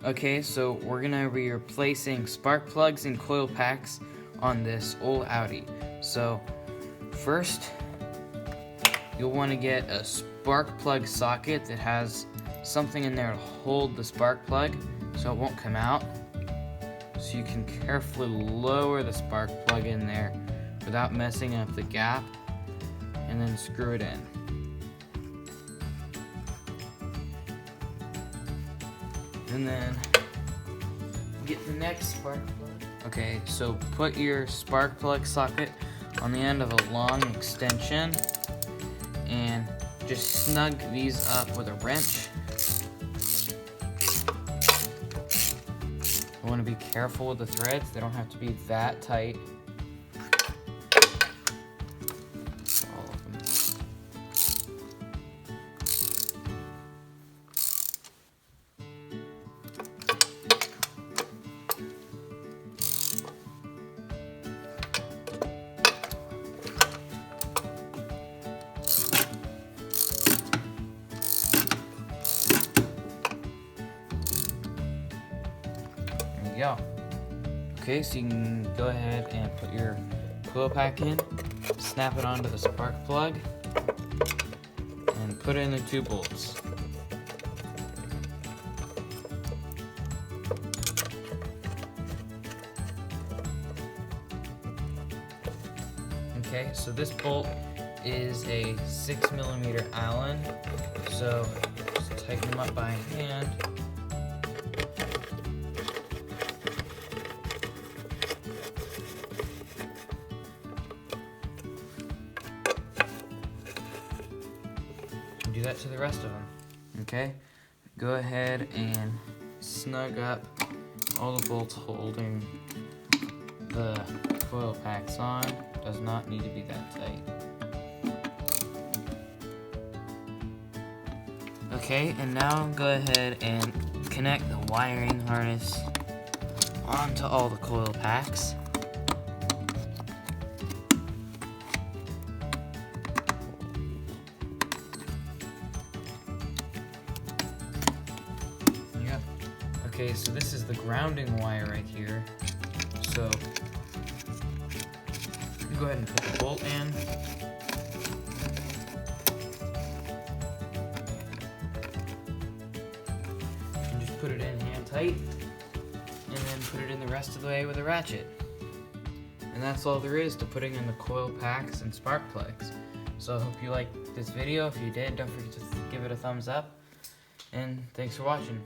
Okay, so we're gonna be replacing spark plugs and coil packs on this old Audi. So first, you'll want to get a spark plug socket that has something in there to hold the spark plug so it won't come out. So you can carefully lower the spark plug in there without messing up the gap, and then screw it in. And then get the next spark plug. Okay, so put your spark plug socket on the end of a long extension and just snug these up with a wrench. You want to be careful with the threads, they don't have to be that tight. All of them. There you go. Okay, so you can go ahead and put your coil pack in, snap it onto the spark plug, and put in the 2 bolts. Okay, so this bolt is a 6mm Allen, so just tighten them up by hand. Do that to the rest of them. Okay, go ahead and snug up all the bolts holding the coil packs on. Does not need to be that tight. Okay, and now go ahead and connect the wiring harness onto all the coil packs. Okay, so this is the grounding wire right here. So you go ahead and put the bolt in. And just put it in hand tight. And then put it in the rest of the way with a ratchet. And that's all there is to putting in the coil packs and spark plugs. So I hope you liked this video. If you did, don't forget to give it a thumbs up. And thanks for watching.